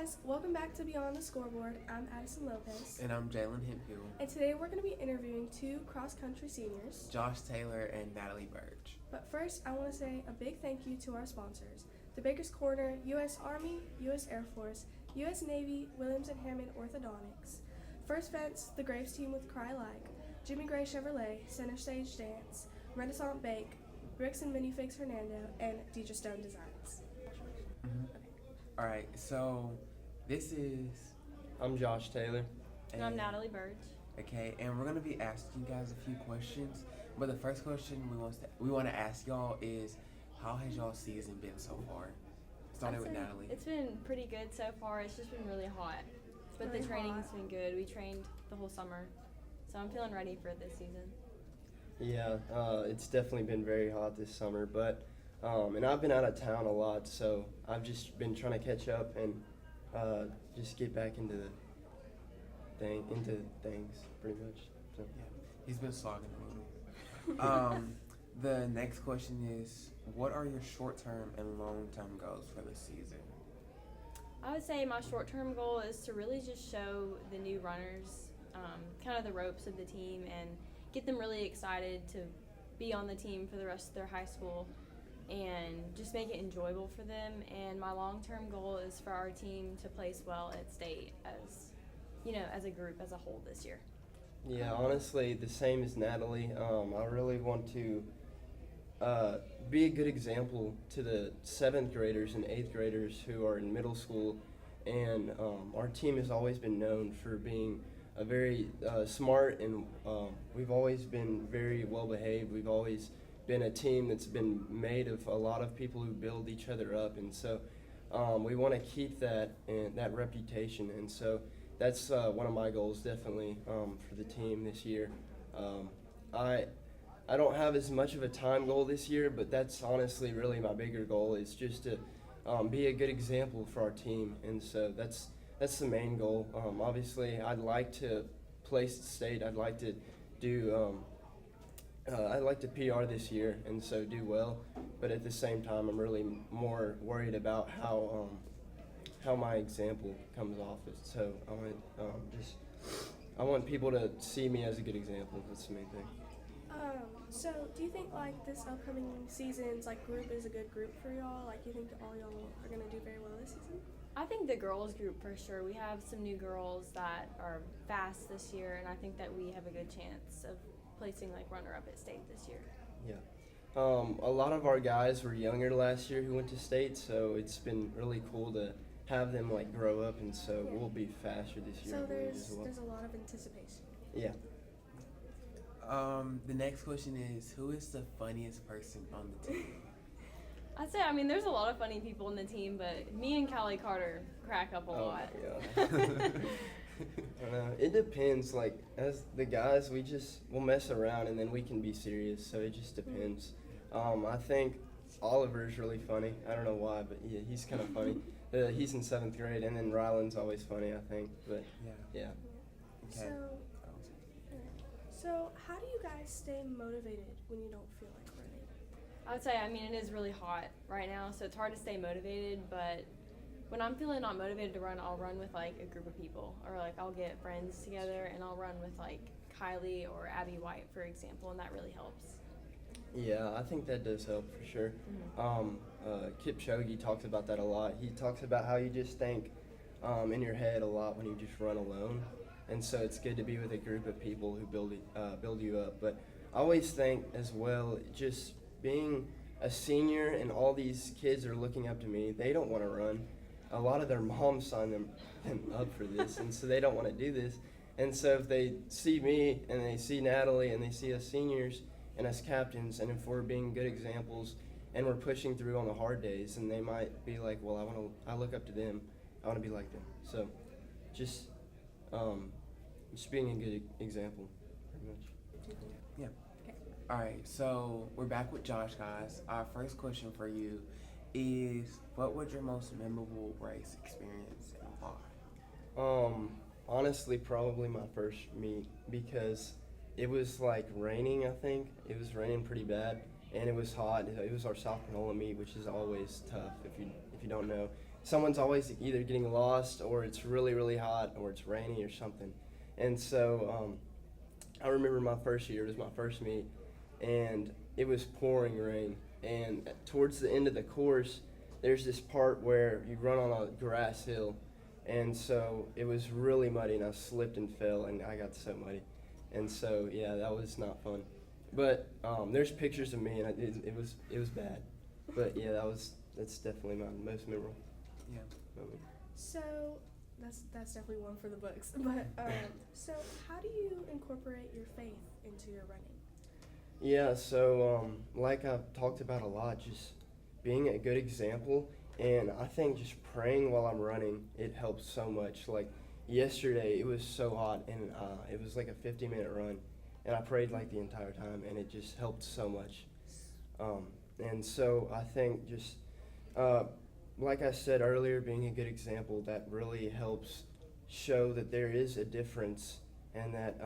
guys, welcome back to Beyond the Scoreboard. I'm Addison Lopez. And I'm Jaylin Hemphill. And today we're going to be interviewing two cross-country seniors, Josh Taylor and Natalie Burge. But first, I want to say a big thank you to our sponsors, the Baker's Corner, U.S. Army, U.S. Air Force, U.S. Navy, Williams & Hammond Orthodontics, First Fence, the Graves Team with Cry Like, Jimmy Gray Chevrolet, Center Stage Dance, Renaissance Bake, Bricks and Minifigs Hernando, and Deidre Stone Designs. Mm-hmm. Okay. All right, so this is... I'm Josh Taylor. And I'm Natalie Burge. Okay, and we're going to be asking you guys a few questions. But the first question we want to ask y'all is, how has y'all season been so far? Starting with Natalie. It's been pretty good so far. It's just been really hot. But Very the training's hot. been good. We trained the whole summer. So I'm feeling ready for this season. Yeah, it's definitely been very hot this summer, but and I've been out of town a lot, so I've just been trying to catch up and just get back into things pretty much. So. Yeah, he's been slogging a little. The next question is, what are your short-term and long-term goals for this season? I would say my short-term goal is to really just show the new runners kind of the ropes of the team and get them really excited to be on the team for the rest of their high school and just make it enjoyable for them. And my long-term goal is for our team to place well at state as a group as a whole this year. Yeah, honestly, the same as Natalie. I really want to be a good example to the 7th graders and 8th graders who are in middle school. And our team has always been known for being a very smart, and we've always been very well behaved. We've always been a team that's been made of a lot of people who build each other up, and so we want to keep that reputation. And so that's one of my goals, definitely, for the team this year. I don't have as much of a time goal this year, but that's honestly really my bigger goal, is just to be a good example for our team. And so that's the main goal. Obviously, I'd like to place at state. I'd like to do I'd like to PR this year and so do well, but at the same time, I'm really more worried about how my example comes off. So I want people to see me as a good example. That's the main thing. So do you think this upcoming season's group is a good group for y'all? You think all y'all are gonna do very well this season? I think the girls group for sure. We have some new girls that are fast this year, and I think that we have a good chance of placing runner-up at state this year. Yeah. A lot of our guys were younger last year who went to state, so it's been really cool to have them grow up, and so we'll be faster this year. So I believe, as well. there's a lot of anticipation. Yeah. The next question is, who is the funniest person on the team? I'd say, there's a lot of funny people in the team, but me and Callie Carter crack up a lot. Yeah. It depends. As the guys, we'll mess around and then we can be serious. So it just depends. I think Oliver's really funny. I don't know why, but yeah, he's kind of funny. He's in 7th grade, and then Ryland's always funny, I think. But yeah. Okay. So how do you guys stay motivated when you don't feel like running? I would say, it is really hot right now, so it's hard to stay motivated, but when I'm feeling not motivated to run, I'll run with a group of people, or I'll get friends together and I'll run with Kylie or Abby White, for example, and that really helps. Yeah, I think that does help for sure. Kipchoge talks about that a lot. He talks about how you just think in your head a lot when you just run alone, and so it's good to be with a group of people who build you up. But I always think as well, just being a senior and all these kids are looking up to me, they don't want to run. A lot of their moms sign them up for this, and so they don't want to do this. And so if they see me and they see Natalie and they see us seniors and us captains, and if we're being good examples and we're pushing through on the hard days, and they might be like, well, I look up to them. I want to be like them. So just being a good example, pretty much. Yeah. All right, so we're back with Josh, guys. Our first question for you is, what was your most memorable race experience and why? Honestly, probably my first meet, because it was raining, I think. It was raining pretty bad, and it was hot. It was our South Panola meet, which is always tough if you don't know. someone's always either getting lost or it's really, really hot or it's rainy or something. And so I remember my first year, it was my first meet, and it was pouring rain. And towards the end of the course, there's this part where you run on a grass hill. And so it was really muddy, and I slipped and fell, and I got so muddy. And so, yeah, that was not fun. But there's pictures of me, and it was bad. But, yeah, that's definitely my most memorable moment. So that's definitely one for the books. But so how do you incorporate your faith into your running? Yeah, so like I've talked about a lot, just being a good example, and I think just praying while I'm running, it helps so much. Like yesterday, it was so hot, and it was like a 50-minute run, and I prayed like the entire time, and it just helped so much. And so I think just, like I said earlier, being a good example, that really helps show that there is a difference, and that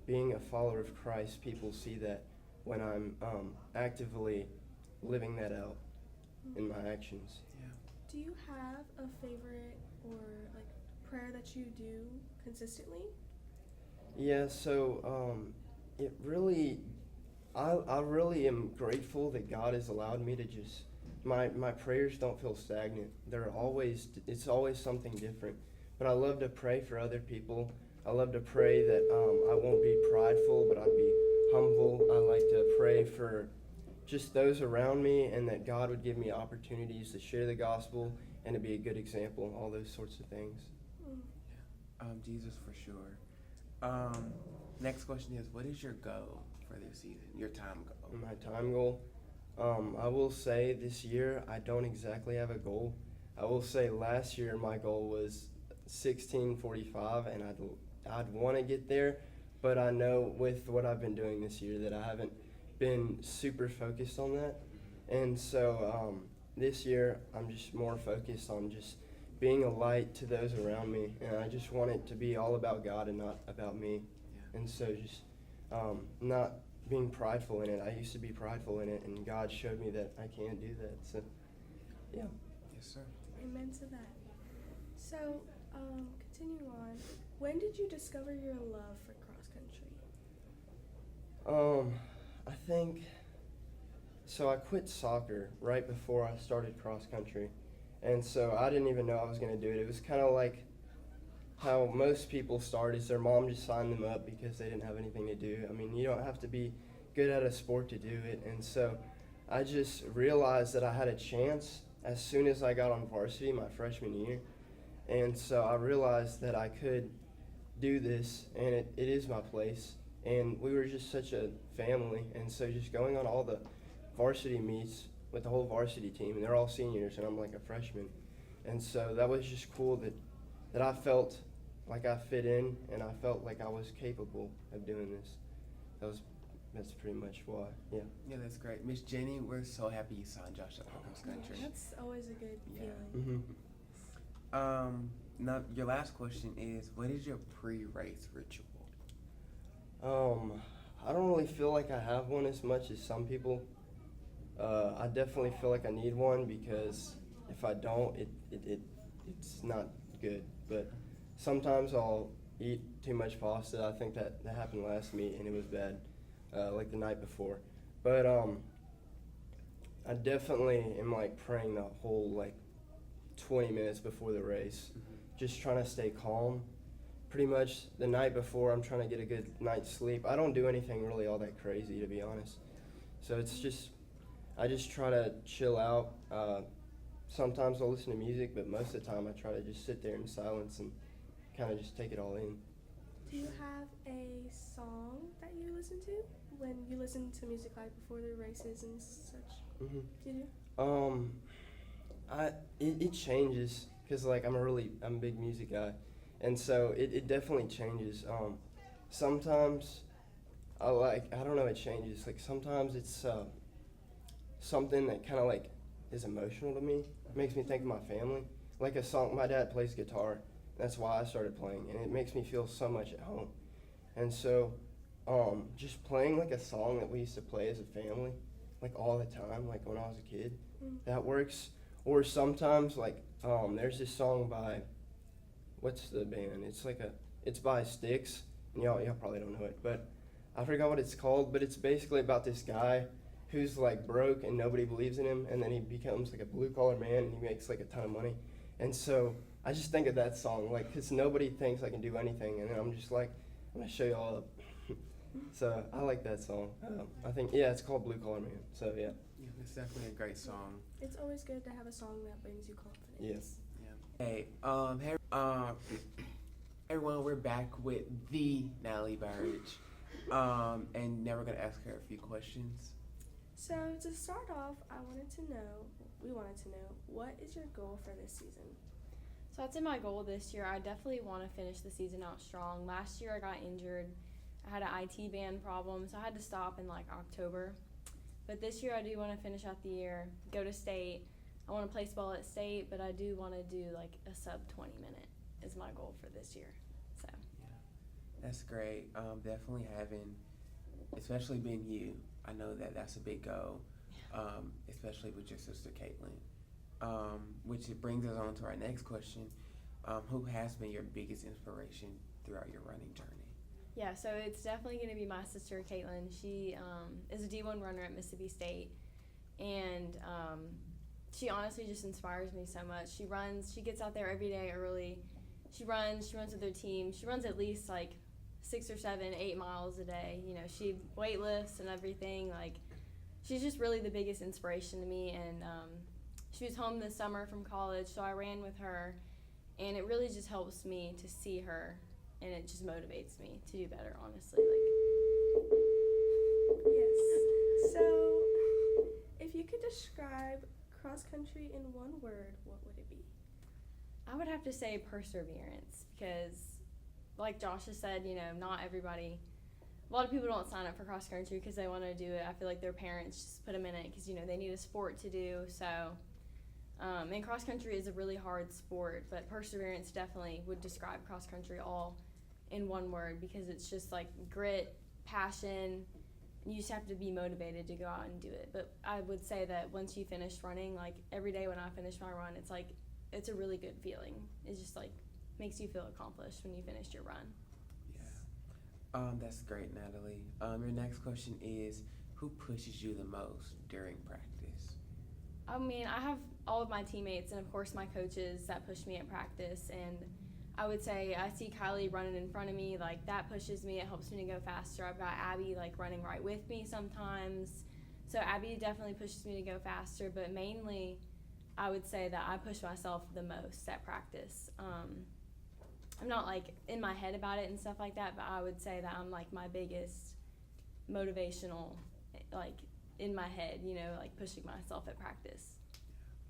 being a follower of Christ, people see that when I'm actively living that out in my actions. Yeah. Do you have a favorite or like prayer that you do consistently? Yeah, so it really, I really am grateful that God has allowed me to just, my prayers don't feel stagnant. It's always something different. But I love to pray for other people. I love to pray that I won't be prideful, but I'd be humble. I like to pray for just those around me, and that God would give me opportunities to share the gospel and to be a good example, all those sorts of things. Jesus for sure. Next question is, what is your goal for this season? Your time goal? My time goal? I will say this year I don't exactly have a goal. I will say last year my goal was 16:45, and I'd want to get there, but I know with what I've been doing this year that I haven't been super focused on that. And so this year I'm just more focused on just being a light to those around me, and I just want it to be all about God and not about me. Yeah. And so just not being prideful in it. I used to be prideful in it, and God showed me that I can't do that. So, yeah. Yes, sir. Amen to that. So, continuing on, when did you discover your love for cross country? I think, so I quit soccer right before I started cross country, and so I didn't even know I was going to do it. It was kind of like how most people start, is their mom just signed them up because they didn't have anything to do. I mean, you don't have to be good at a sport to do it, and so I just realized that I had a chance as soon as I got on varsity my freshman year, and so I realized that I could do this, and it is my place. And we were just such a family, and so just going on all the varsity meets with the whole varsity team, and they're all seniors, and I'm like a freshman. And so that was just cool that I felt like I fit in, and I felt like I was capable of doing this. That's pretty much why, yeah. Yeah, that's great. Miss Jenny, we're so happy you signed Josh up for cross country. That's always a good Yeah. feeling. Mm-hmm. Now, your last question is, what is your pre-race ritual? I don't really feel like I have one as much as some people. I definitely feel like I need one, because if I don't, it's not good. But sometimes I'll eat too much pasta. I think that happened last meet, and it was bad, like the night before. But I definitely am like praying the whole like 20 minutes before the race, just trying to stay calm. Pretty much the night before, I'm trying to get a good night's sleep. I don't do anything really all that crazy, to be honest. So it's just, I just try to chill out. Sometimes I'll listen to music, but most of the time I try to just sit there in silence and kind of just take it all in. Do you have a song that you listen to when you listen to music like before the races and such? Mm-hmm. Do you? It changes, because like I'm a big music guy, and so it definitely changes. Sometimes I don't know, it changes. Like sometimes it's something that kind of like is emotional to me. It makes me think of my family. Like a song, my dad plays guitar. That's why I started playing, and it makes me feel so much at home. And so just playing like a song that we used to play as a family, like all the time, like when I was a kid, that works. Or sometimes like There's this song by, what's the band? It's by Styx, and y'all probably don't know it, but I forgot what it's called, but it's basically about this guy who's like broke and nobody believes in him, and then he becomes like a blue collar man and he makes like a ton of money. And so I just think of that song, like, because nobody thinks I can do anything, and then I'm just like, I'm gonna show y'all up. So I like that song. I think, it's called Blue Collar Man. So yeah. Yeah, it's definitely a great song. It's always good to have a song that brings you confidence. Yeah. Hey, everyone, we're back with the Natalie Burge. And now we're gonna ask her a few questions. So to start off, we wanted to know, what is your goal for this season? So I'd say my goal this year, I definitely want to finish the season out strong. Last year I got injured. I had an IT band problem, so I had to stop in like October. But this year I do want to finish out the year, go to state. I want to play ball at state, but I do want to do like a sub 20 minute is my goal for this year. So Yeah, that's great. Definitely especially being you, I know that's a big goal, especially with your sister Caitlin. Which brings us on to our next question. Who has been your biggest inspiration throughout your running journey? yeah, so it's definitely going to be my sister Caitlin. She is a D1 runner at Mississippi State, and she honestly just inspires me so much. She gets out there every day early. She runs with her team. She runs at least like 6 or 7, 8 miles a day. You know, she weightlifts and everything. Like, she's just really the biggest inspiration to me. And she was home this summer from college, so I ran with her, and it really just helps me to see her, and it just motivates me to do better, honestly. Yes. So, if you could describe cross country in one word, what would it be? I would have to say perseverance, because like Josh has said, you know, not everybody, a lot of people don't sign up for cross country because they want to do it. I feel like their parents just put them in it because, you know, they need a sport to do. So, and cross country is a really hard sport, but perseverance definitely would describe cross country all in one word, because it's just like grit, passion. You just have to be motivated to go out and do it. But I would say that once you finish running, like every day when I finish my run, it's like, it's a really good feeling. It's just like makes you feel accomplished when you finish your run. Yeah. That's great, Natalie. Your next question is, who pushes you the most during practice? I mean, I have all of my teammates and of course my coaches that push me at practice, and I would say I see Kylie running in front of me, like that pushes me, it helps me to go faster. I've got Abby like running right with me sometimes, so Abby definitely pushes me to go faster, but mainly I would say that I push myself the most at practice. I'm not like in my head about it and stuff like that, but I would say that I'm like my biggest motivational, like in my head, you know, like pushing myself at practice.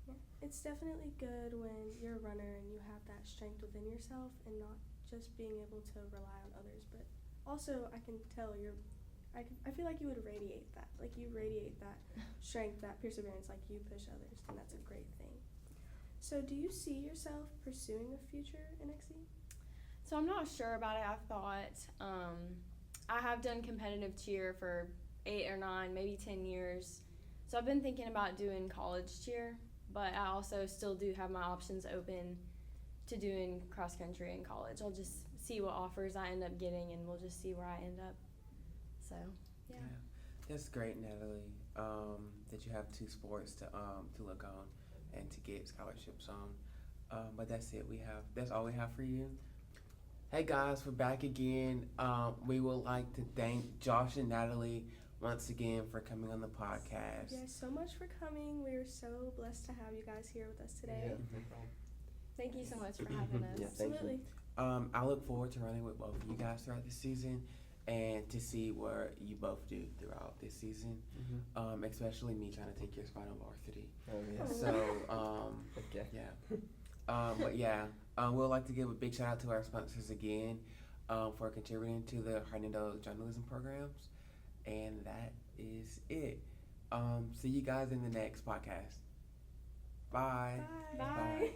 Yeah. It's definitely good when you're a runner and you have that strength within yourself and not just being able to rely on others, but also I can tell I feel like you would radiate that. Like you radiate that strength, that perseverance, like you push others, and that's a great thing. So do you see yourself pursuing a future in XC? So I'm not sure about it. I've thought, I have done competitive cheer for 8 or 9, maybe 10 years. So I've been thinking about doing college cheer, but I also still do have my options open to doing cross country in college. I'll just see what offers I end up getting, and we'll just see where I end up. So, yeah. That's great, Natalie, that you have 2 sports to look on and to get scholarships on. But that's it. That's all we have for you. Hey guys, we're back again. We would like to thank Josh and Natalie once again for coming on the podcast. Yes, so much for coming. We are so blessed to have you guys here with us today. Yeah, no problem. Thank you so much for having us. Yeah, thank you. Absolutely. I look forward to running with both of you guys throughout the season and to see what you both do throughout this season, especially me trying to take your spot on varsity. Oh, yeah. So, Okay. yeah. But yeah, we'd like to give a big shout out to our sponsors again for contributing to the Hernando journalism programs. And that is it. See you guys in the next podcast. Bye. Bye. Bye. Bye.